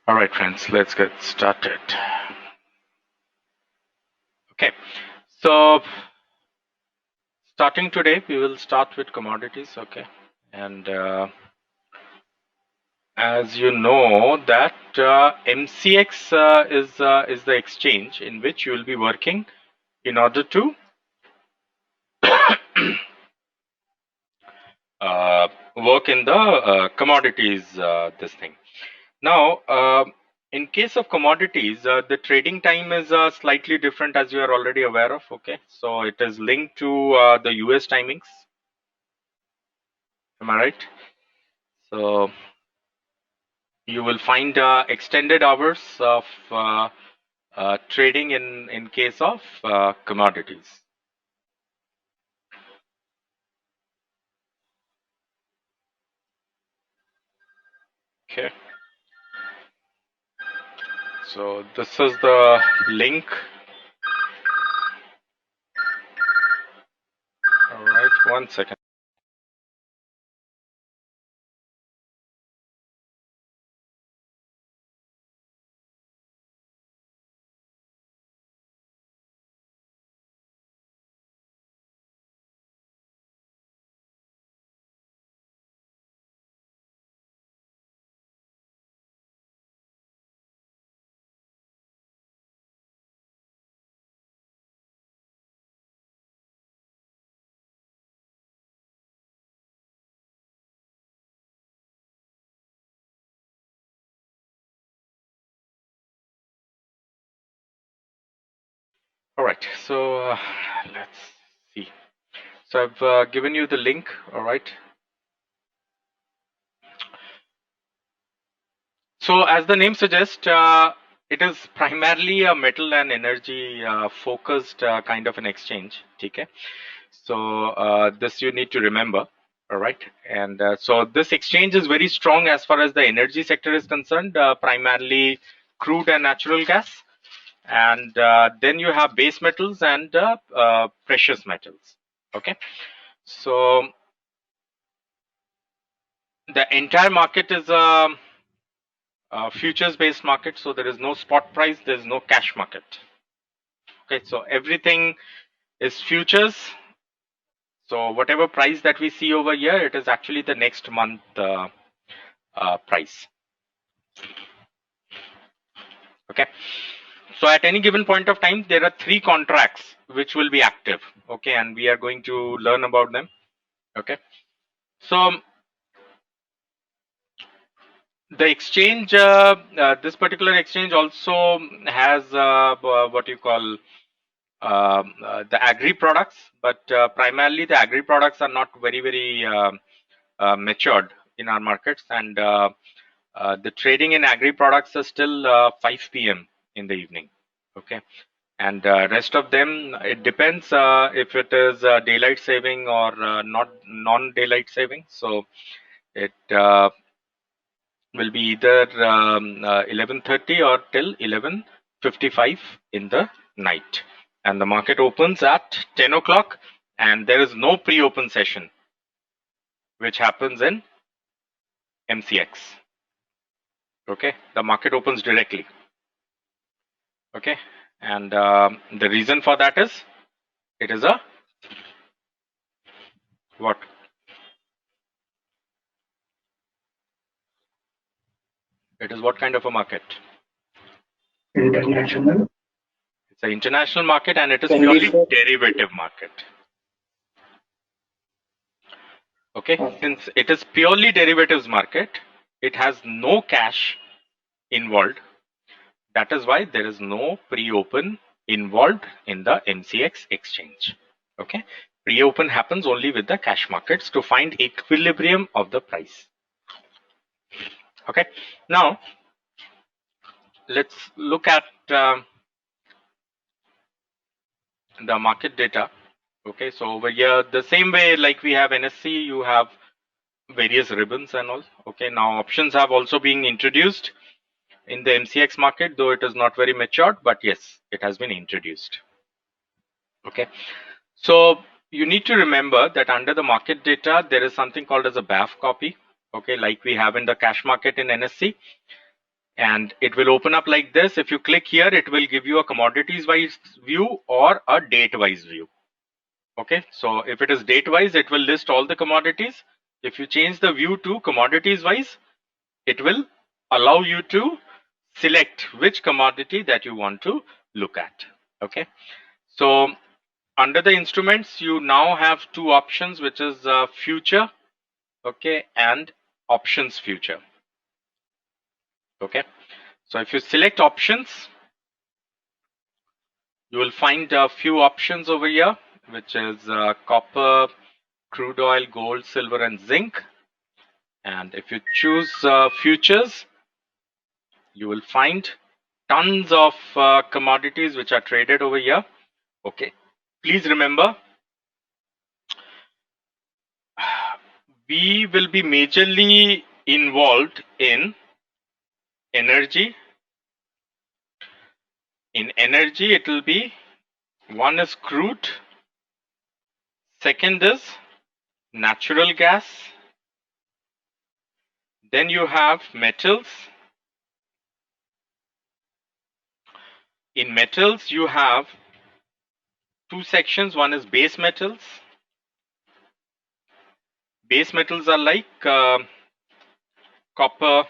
All right, friends, let's get started. Okay, so starting today, we will start with commodities. Okay, and as you know that MCX is the exchange in which you will be working in order to work in the commodities. This thing. Now, in case of commodities, the trading time is slightly different, as you are already aware of. Okay, so it is linked to the US timings. Am I right? So you will find extended hours of trading in case of commodities. Okay. So this is the link. All right. 1 second. All right. So let's see. So I've given you the link. All right. So as the name suggests, it is primarily a metal and energy focused kind of an exchange. Okay. So this you need to remember. All right. And so this exchange is very strong as far as the energy sector is concerned, primarily crude and natural gas. And then you have base metals and precious metals. Okay. So the entire market is futures based market, so there is no spot price, there is no cash market. Okay, so everything is futures. So whatever price that we see over here, it is actually the next month price. Okay, so at any given point of time, there are 3 contracts which will be active. Okay, and we are going to learn about them. Okay, so the exchange, this particular exchange also has what you call the agri products, but primarily the agri products are not very matured in our markets, and the trading in agri products is still 5 p.m. in the evening. Okay, and rest of them, it depends if it is daylight saving or not non-daylight saving. So it will be either 11:30 or till 11:55 in the night, and the market opens at 10 o'clock, and there is no pre-open session which happens in MCX. Okay, the market opens directly. Okay, and the reason for that is it is a what? It is what kind of a market? International. It's an international market, and it is purely derivative market. Okay, since it is purely derivatives market, it has no cash involved. That is why there is no pre-open involved in the MCX exchange. Okay, pre-open happens only with the cash markets to find equilibrium of the price. Okay, now let's look at the market data. Okay, so over here, the same way like we have NSC, you have various ribbons and all. Okay, now options have also been introduced in the MCX market, though it is not very matured, but yes, it has been introduced. Okay, so you need to remember that under the market data, there is something called as a BAF copy. Okay, like we have in the cash market in NSC. and it will open up like this. If you click here, it will give you a commodities wise view or a date wise view. Okay, so if it is date wise, it will list all the commodities. If you change the view to commodities wise, it will allow you to select which commodity that you want to look at. Okay, so under the instruments, you now have two options, which is future, okay, and options future. Okay, so if you select options, you will find a few options over here, which is copper, crude oil, gold, silver, and zinc. And if you choose futures, you will find tons of commodities which are traded over here. Okay, please remember, we will be majorly involved in energy. In energy, it will be, one is crude, second is natural gas, then you have metals. In metals, you have two sections. One is base metals. Base metals are like copper,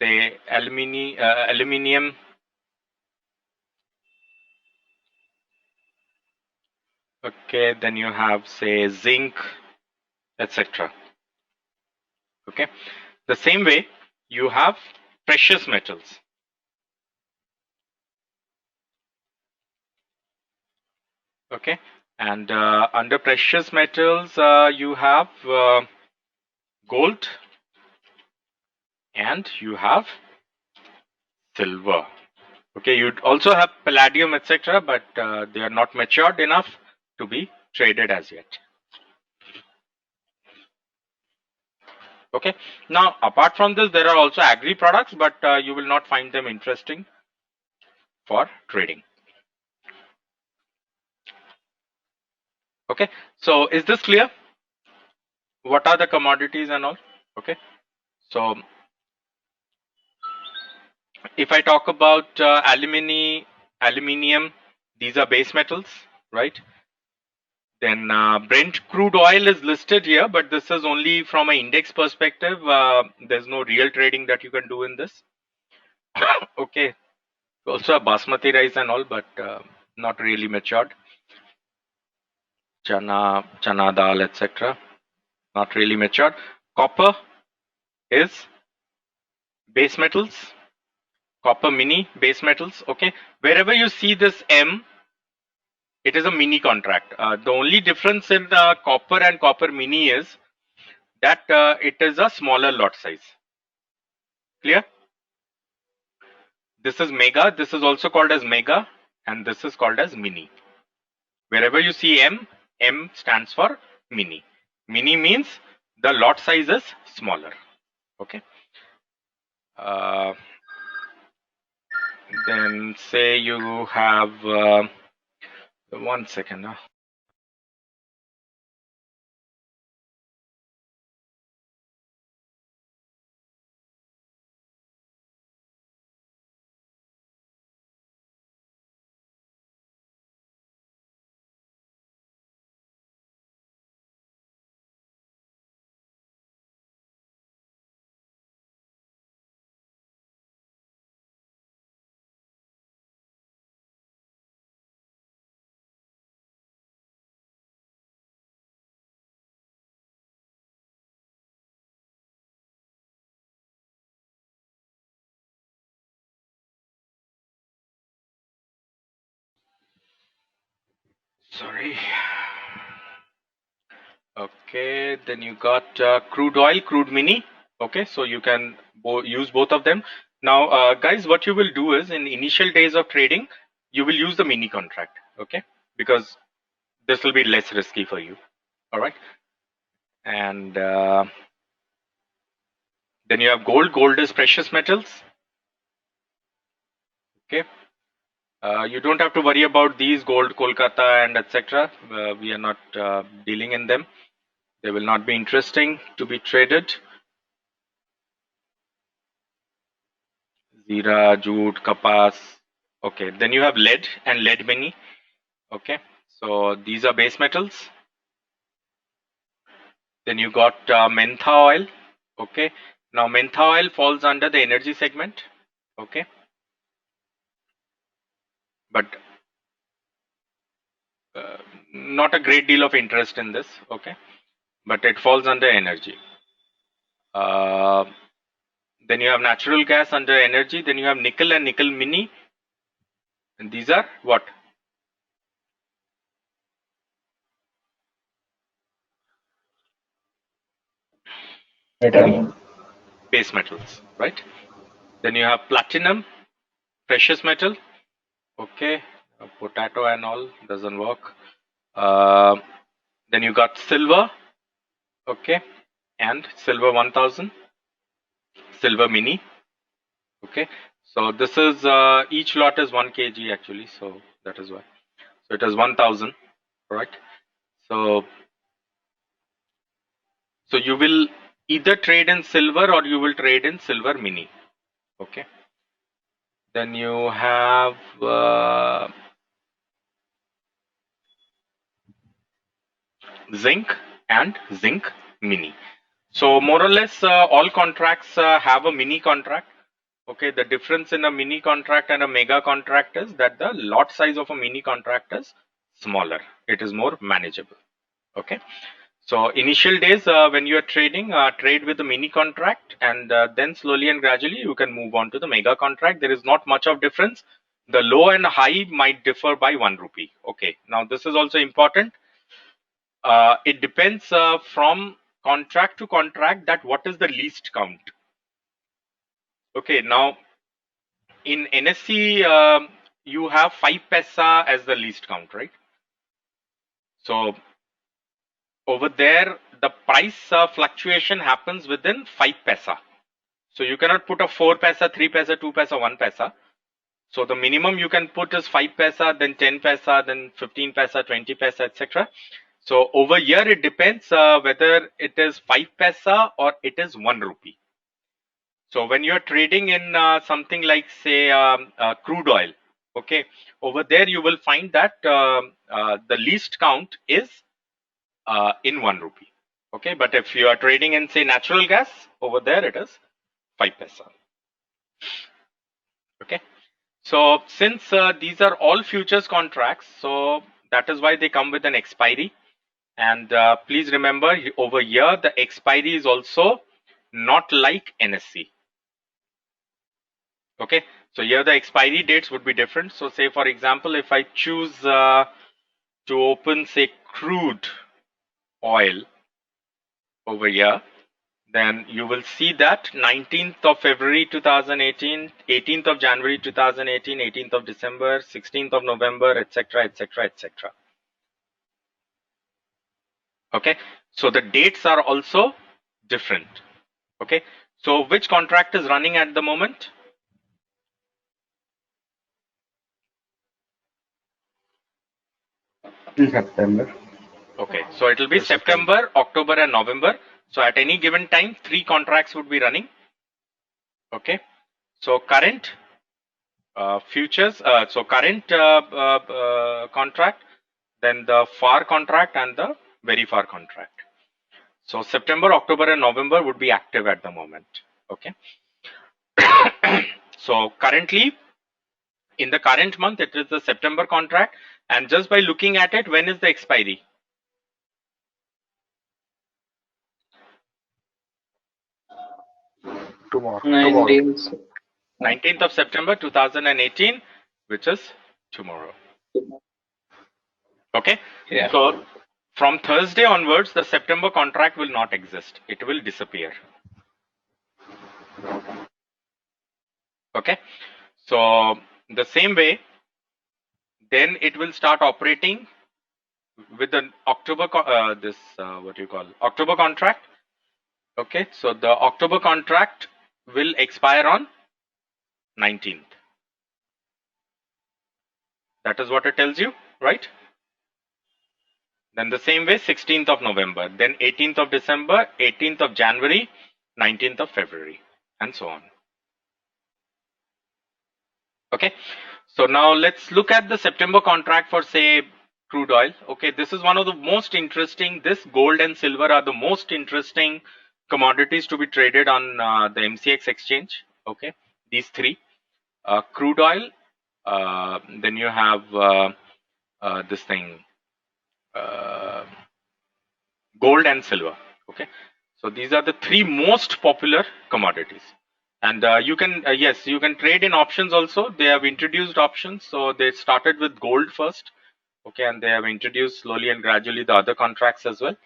say aluminium, okay, then you have, say, zinc, etc. Okay, the same way you have precious metals. Okay, and under precious metals, you have gold and you have silver. Okay, you also have palladium, etc., but they are not matured enough to be traded as yet. Okay, now apart from this, there are also agri products, but you will not find them interesting for trading. Okay, so is this clear? What are the commodities and all? Okay, so if I talk about aluminium, these are base metals, right? Then Brent crude oil is listed here, but this is only from an index perspective. There's no real trading that you can do in this. Okay, also a basmati rice and all, but not really matured. Chana dal, etc. Not really matured. Copper is base metals. Copper mini base metals. Okay, wherever you see this M, it is a mini contract. The only difference in copper and copper mini is that it is a smaller lot size. Clear? This is mega. This is also called as mega, and this is called as mini. Wherever you see M, M stands for mini. Mini means the lot size is smaller. Okay. Then say you have 1 second. Sorry. Okay, then you got crude oil, crude mini. Okay, so you can use both of them. Now, guys, what you will do is in initial days of trading, you will use the mini contract. Okay, because this will be less risky for you. All right, and then you have gold. Gold is precious metals. Okay, you don't have to worry about these gold, Kolkata, and etc. We are not dealing in them. They will not be interesting to be traded. Zira, jute, kapas. Okay, then you have lead and lead mini. Okay, so these are base metals. Then you got mentha oil. Okay, now mentha oil falls under the energy segment. Okay, but not a great deal of interest in this. Okay, but it falls under energy. Uh, then you have natural gas under energy. Then you have nickel and nickel mini. And these are what? Metal. Base metals, right? Then you have platinum, precious metal. Okay, potato and all doesn't work. Then you got silver. Okay, and silver 1000, silver mini. Okay, so this is each lot is 1 kg actually, so that is why. So it is 1000, right? So you will either trade in silver or you will trade in silver mini. Okay. Then you have zinc and zinc mini. So more or less all contracts have a mini contract. Okay, the difference in a mini contract and a mega contract is that the lot size of a mini contract is smaller. It is more manageable. Okay, so initial days when you are trading, trade with the mini contract, and then slowly and gradually you can move on to the mega contract. There is not much of difference. The low and high might differ by 1 rupee. Okay, now this is also important. It depends from contract to contract that what is the least count. Okay, now in NSE you have 5 paisa as the least count, right? So over there the price fluctuation happens within 5 paisa. So you cannot put a 4 paisa, 3 paisa, 2 paisa, 1 paisa. So the minimum you can put is 5 paisa, then 10 paisa, then 15 paisa, 20 paisa, etc. So over here it depends whether it is 5 paisa or it is 1 rupee. So when you're trading in something like say crude oil, okay, over there you will find that the least count is in 1 rupee. Okay, but if you are trading in say natural gas, over there it is 5 paisa. Okay, so since these are all futures contracts, so that is why they come with an expiry. And please remember over here the expiry is also not like NSE. Okay, so here the expiry dates would be different. So say for example, if I choose to open say crude oil over here, then you will see that 19th of February 2018, 18th of January 2018, 18th of December, 16th of November, etc., etc., etc. Okay, so the dates are also different. Okay, so which contract is running at the moment? In September. Okay, so it will be September, October, and November. So at any given time, 3 contracts would be running. Okay, so current futures, so current contract, then the far contract, and the very far contract. So September, October, and November would be active at the moment. Okay, so currently in the current month, it is the September contract, and just by looking at it, when is the expiry? Tomorrow. 9 days. 19th of September 2018, which is tomorrow. Okay, Yeah. so from Thursday onwards, the September contract will not exist. It will disappear. Okay, so the same way, then it will start operating with the October what you call October contract. Okay, so the October contract will expire on 19th. That is what it tells you, right? Then the same way 16th of November, then 18th of December, 18th of January, 19th of February, and so on. Okay, so now let's look at the September contract for, say, crude oil. Okay, this is one of the most interesting. This gold and silver are the most interesting commodities to be traded on the MCX exchange. Okay, these three: crude oil, then you have this thing, uh, gold and silver. Okay, so these are the three most popular commodities. And you can, yes, you can trade in options also. They have introduced options. So they started with gold first. Okay, and they have introduced slowly and gradually the other contracts as well.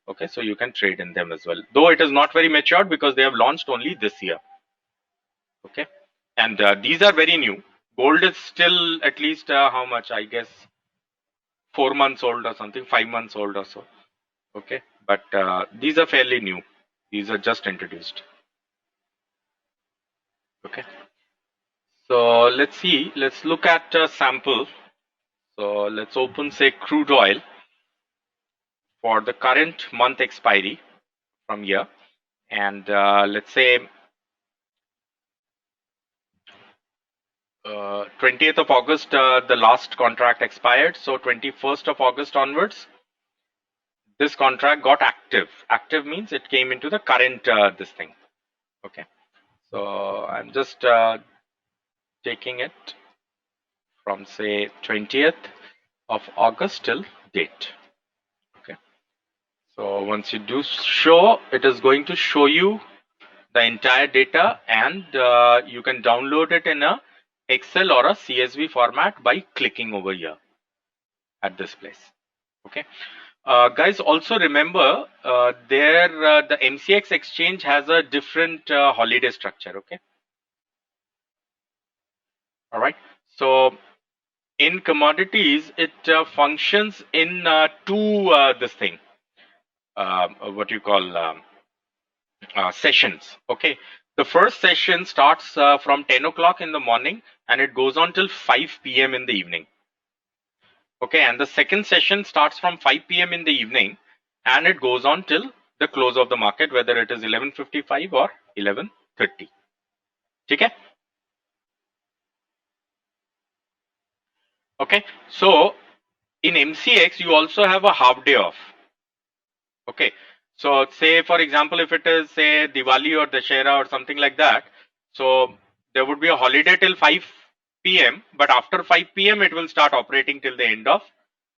Okay, so you can trade in them as well, though it is not very matured because they have launched only this year. Okay, and these are very new. Gold is still at least how much, I guess, 4 months old or something, 5 months old or so. Okay, but these are fairly new. These are just introduced. Okay, so let's see. Let's look at a sample. So let's open, say, crude oil for the current month expiry from here, and let's say 20th of August, the last contract expired. So 21st of August onwards, this contract got active. Active means it came into the current this thing. Okay, so I'm just taking it from, say, 20th of August till date. Okay, so once you do show, it is going to show you the entire data, and you can download it in a Excel or a CSV format by clicking over here at this place. Okay, guys, also remember the MCX exchange has a different holiday structure. Okay, all right. So in commodities, it functions in two this thing, what you call sessions. Okay, the first session starts from 10 o'clock in the morning and it goes on till 5 p.m. in the evening. Okay, and the second session starts from 5 p.m. in the evening and it goes on till the close of the market, whether it is 11:55 or 11:30. Okay. Okay, so in MCX you also have a half day off. Okay, so say for example, if it is, say, Diwali or Dashera or something like that, so there would be a holiday till 5 p.m. but after 5 p.m. it will start operating till the end of